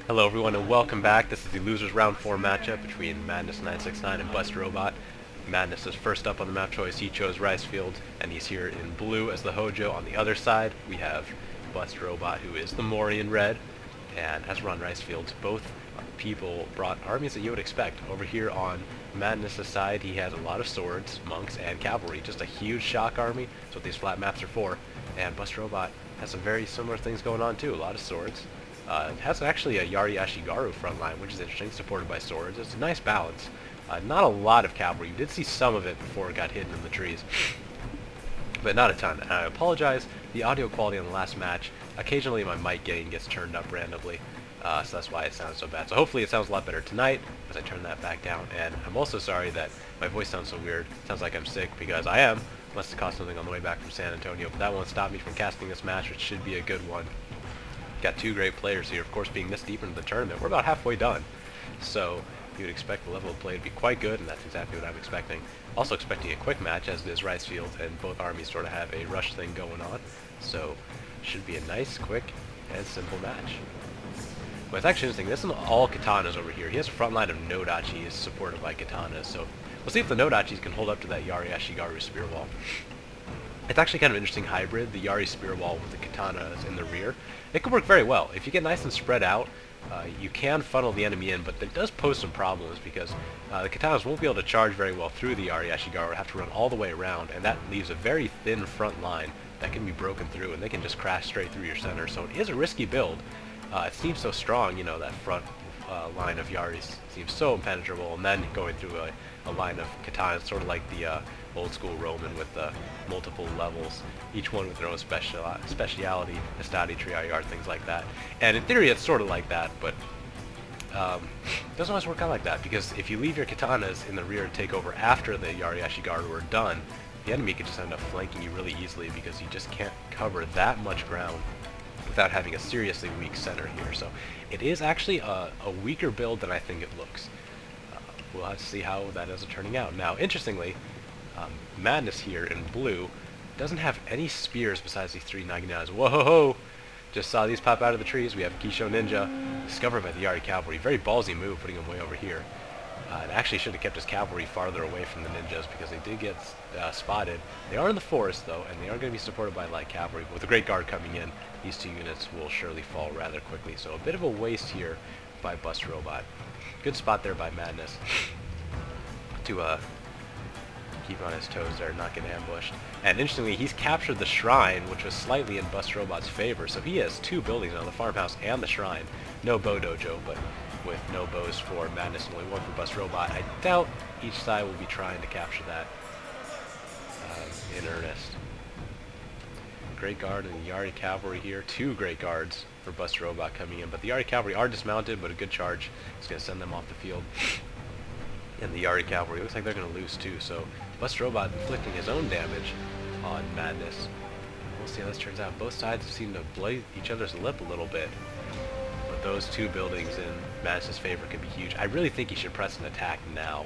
Hello everyone and welcome back. This is the losers round 4 matchup between Madness969 and BustRobot. Madness is first up on the map choice. He chose Ricefield and he's here in blue as the Hojo. On the other side we have BustRobot, who is the Mori in red, and as we're on Ricefield, both people brought armies that you would expect. Over here on Madness' side he has a lot of swords, monks, and cavalry. Just a huge shock army. That's what these flat maps are for. And BustRobot has some very similar things going on too. A lot of swords. It has actually a Yari Ashigaru front line, which is interesting, supported by swords. It's a nice balance. Not a lot of cavalry. You did see some of it before it got hidden in the trees, but not a ton. And I apologize, the audio quality on the last match, occasionally my mic gain gets turned up randomly, so that's why it sounds so bad. So hopefully it sounds a lot better tonight as I turn that back down. And I'm also sorry that my voice sounds so weird. It sounds like I'm sick, because I am. Must have caught something on the way back from San Antonio, but that won't stop me from casting this match, which should be a good one. Got two great players here. Of course, being this deep into the tournament, we're about halfway done, so you would expect the level of play to be quite good, and that's exactly what I'm expecting. Also expecting a quick match, as it is Ricefield, and both armies sort of have a rush thing going on, so should be a nice, quick, and simple match. But it's actually interesting, this is all katanas over here. He has a front line of Nodachis supported by katanas, so we'll see if the Nodachis can hold up to that Yari Ashigaru spear wall. It's actually kind of an interesting hybrid, the Yari spear wall with the katanas in the rear. It could work very well. If you get nice and spread out, you can funnel the enemy in, but that does pose some problems because the katanas won't be able to charge very well through the Yari Ashigaru, have to run all the way around, and that leaves a very thin front line that can be broken through, and they can just crash straight through your center. So it is a risky build. It seems so strong, you know, that front line of Yaris seems so impenetrable, and then going through a line of katanas, sort of like the old school Roman with multiple levels, each one with their own speciality, Estati, Triayard, things like that. And in theory it's sort of like that, but it doesn't always work out like that, because if you leave your katanas in the rear to take over after the Yari Ashigaru are done, the enemy could just end up flanking you really easily, because you just can't cover that much ground without having a seriously weak center here. So it is actually a weaker build than I think it looks. We'll have to see how that ends up turning out. Now, interestingly, Madness here in blue doesn't have any spears besides these three Naginatas. Whoa! Just saw these pop out of the trees. We have Kisho Ninja, discovered by the Yari Cavalry. Very ballsy move, putting him way over here. It actually should have kept his cavalry farther away from the ninjas, because they did get spotted. They are in the forest, though, and they are going to be supported by light cavalry. But with a great guard coming in, these two units will surely fall rather quickly. So a bit of a waste here by BustRobot. Good spot there by Madness to keep on his toes there, not get ambushed. And interestingly, he's captured the shrine, which was slightly in BustRobot's favor. So he has two buildings now, the farmhouse and the shrine. No bow dojo, but with no bows for Madness and only one for BustRobot. I doubt each side will be trying to capture that in earnest. Great guard and the Yari Cavalry here. Two great guards for BustRobot coming in, but the Yari Cavalry are dismounted, but a good charge is going to send them off the field. And the Yari Cavalry looks like they're going to lose too, so BustRobot inflicting his own damage on Madness. We'll see how this turns out. Both sides seem to blow each other's lip a little bit, but those two buildings in Madness's favor could be huge. I really think he should press an attack now,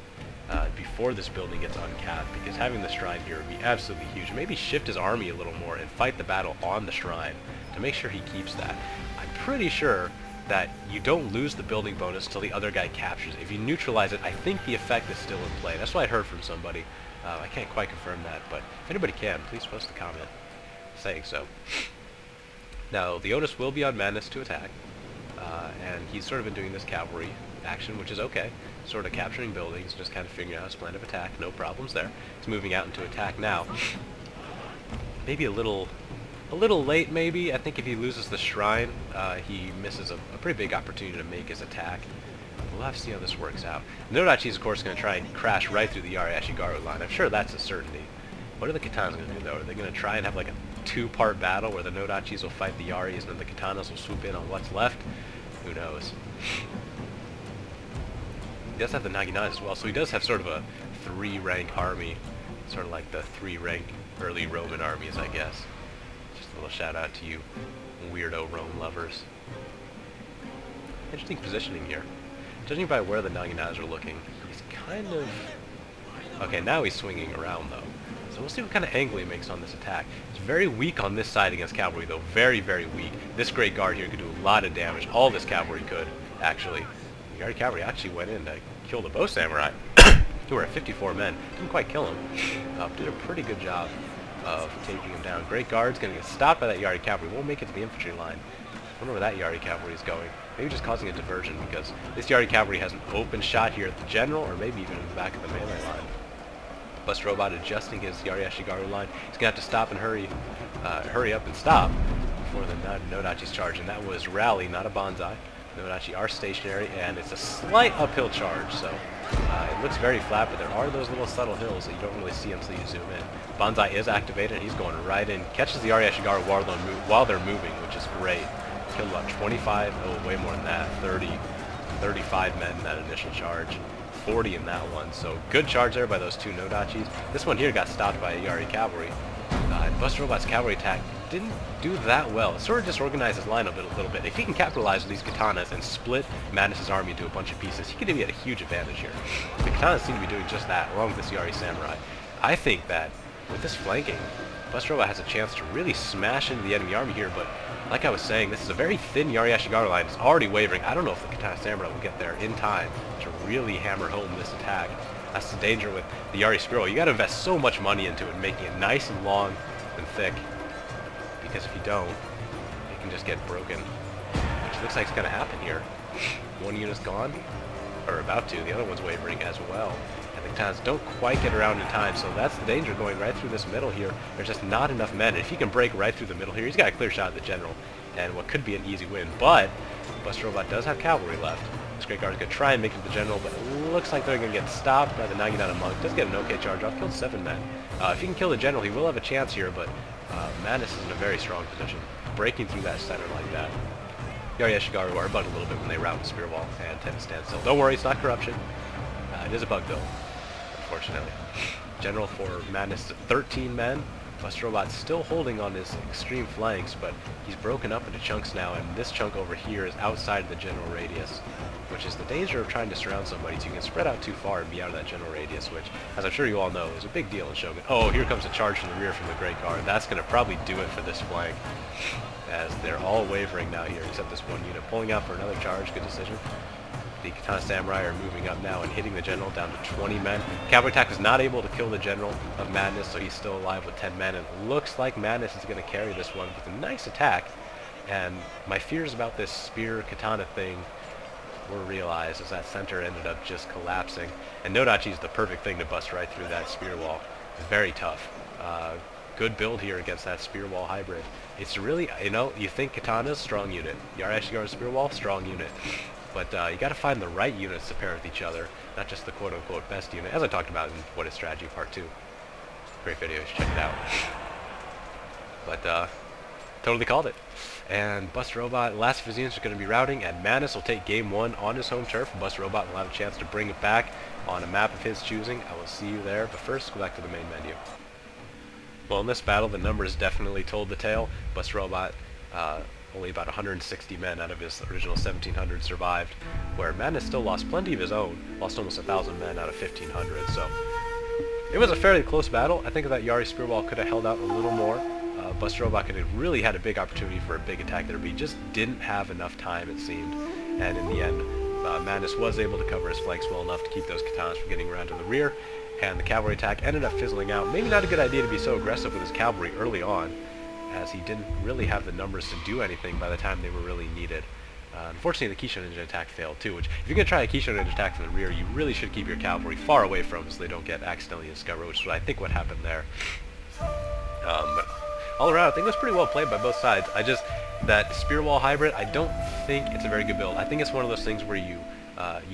before this building gets uncapped, because having the shrine here would be absolutely huge. Maybe shift his army a little more and fight the battle on the shrine to make sure he keeps that. I'm pretty sure that you don't lose the building bonus till the other guy captures it. If you neutralize it, I think the effect is still in play. That's what I heard from somebody. I can't quite confirm that, but if anybody can, please post a comment saying so. Now, the onus will be on Madness to attack, and he's sort of been doing this cavalry action, which is okay. Sort of capturing buildings, just kind of figuring out his plan of attack. No problems there. He's moving out into attack now. Maybe a little late, maybe. I think if he loses the shrine, he misses a pretty big opportunity to make his attack. We'll have to see how this works out. Nodachi is, of course, going to try and crash right through the Yari Ashigaru line. I'm sure that's a certainty. What are the katanas going to do, though? Are they going to try and have like a two-part battle where the Nodachis will fight the Yaris and then the katanas will swoop in on what's left? Who knows? He does have the Naginatas as well, so he does have sort of a three-rank army. Sort of like the three-rank early Roman armies, I guess. Just a little shout-out to you weirdo Rome lovers. Interesting positioning here. Judging by where the Naginatas are looking, he's kind of... Okay, now he's swinging around, though. So we'll see what kind of angle he makes on this attack. It's very weak on this side against cavalry, though. Very, very weak. This great guard here could do a lot of damage. All this cavalry could. actually. The Yari Cavalry actually went in to kill the Bow Samurai, who were at 54 men. Didn't quite kill him. Did a pretty good job of taking him down. Great Guard's going to get stopped by that Yari Cavalry. Won't make it to the infantry line. I wonder where that Yari Cavalry is going. Maybe just causing a diversion, because this Yari Cavalry has an open shot here at the general, or maybe even in the back of the melee line. BustRobot adjusting his Yari Ashigaru line. He's going to have to stop and hurry up and stop before the Nodachi's charge. And that was rally, not a bonsai. Nodachi are stationary, and it's a slight uphill charge, so it looks very flat, but there are those little subtle hills that you don't really see until you zoom in. Bonsai is activated, and he's going right in. Catches the Yari Ashigaru while they're moving, which is great. Killed about 25, way more than that, 30, 35 men in that initial charge, 40 in that one, so good charge there by those two Nodachis. This one here got stopped by a Yari Cavalry. BustRobot's cavalry attack didn't do that well. It sort of disorganized his lineup a little bit. If he can capitalize on these katanas and split Madness' army into a bunch of pieces, he could be at a huge advantage here. The katanas seem to be doing just that, along with this Yari Samurai. I think that with this flanking, BustRobot has a chance to really smash into the enemy army here, but like I was saying, this is a very thin Yari Ashigaru line. It's already wavering. I don't know if the Katana Samurai will get there in time to really hammer home this attack. That's the danger with the Yari Spearwall. You got to invest so much money into it, making it nice and long and thick, because if you don't, it can just get broken, which looks like it's going to happen here. One unit's gone, or about to. The other one's wavering as well. And the Katanas don't quite get around in time, so that's the danger going right through this middle here. There's just not enough men. If he can break right through the middle here, he's got a clear shot at the general, and what could be an easy win. But BustRobot does have cavalry left. This Great Guard is going to try and make it to the general, but it looks like they're going to get stopped by the Naginata Monk. Does get an okay charge off, killed 7 men. If he can kill the general, he will have a chance here, but Madness is in a very strong position, breaking through that center like that. Yari Ashigaru are bugged a little bit when they route the spear wall and tend to stand still. Don't worry, it's not corruption. It is a bug though, unfortunately. General for Madness 13 men. BustRobot's still holding on his extreme flanks, but he's broken up into chunks now, and this chunk over here is outside of the general radius, which is the danger of trying to surround somebody, so you can spread out too far and be out of that general radius, which, as I'm sure you all know, is a big deal in Shogun. Oh, here comes a charge from the rear from the Great Guard. That's going to probably do it for this flank, as they're all wavering now here, except this one unit pulling out for another charge. Good decision. The Katana Samurai are moving up now and hitting the general down to 20 men. Cavalry attack was not able to kill the general of Madness, so he's still alive with 10 men. And it looks like Madness is going to carry this one with a nice attack. And my fears about this spear katana thing were realized as that center ended up just collapsing. And Nodachi is the perfect thing to bust right through that spear wall. Very tough. Good build here against that spear wall hybrid. It's really, you think katana's strong unit. Yari Ashigaru spear wall, strong unit. But you got to find the right units to pair with each other, not just the quote-unquote best unit, as I talked about in What is Strategy Part 2. Great video, you should check it out. But totally called it. And BustRobot, last of his units are going to be routing, and Madness will take game 1 on his home turf. BustRobot will have a chance to bring it back on a map of his choosing. I will see you there, but first, go back to the main menu. Well, in this battle, the numbers definitely told the tale. BustRobot, only about 160 men out of his original 1,700 survived, where Madness still lost plenty of his own, lost almost 1,000 men out of 1,500, so it was a fairly close battle. I think that Yari Spearwall could have held out a little more. BustRobot could have really had a big opportunity for a big attack there, but he just didn't have enough time, it seemed, and in the end, Madness was able to cover his flanks well enough to keep those katanas from getting around to the rear, and the cavalry attack ended up fizzling out. Maybe not a good idea to be so aggressive with his cavalry early on, as he didn't really have the numbers to do anything by the time they were really needed. Unfortunately, the Keisho Ninja attack failed too, which, if you're going to try a Keisho Ninja attack from the rear, you really should keep your cavalry far away from them so they don't get accidentally discovered, which is what I think what happened there. But all around, I think it was pretty well played by both sides. That spear wall hybrid, I don't think it's a very good build. I think it's one of those things where you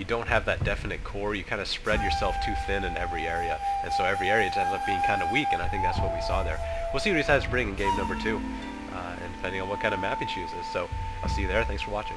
don't have that definite core. You kind of spread yourself too thin in every area, and so every area ends up being kind of weak, and I think that's what we saw there. We'll see what he decides to bring in game number 2, and depending on what kind of map he chooses. So I'll see you there. Thanks for watching.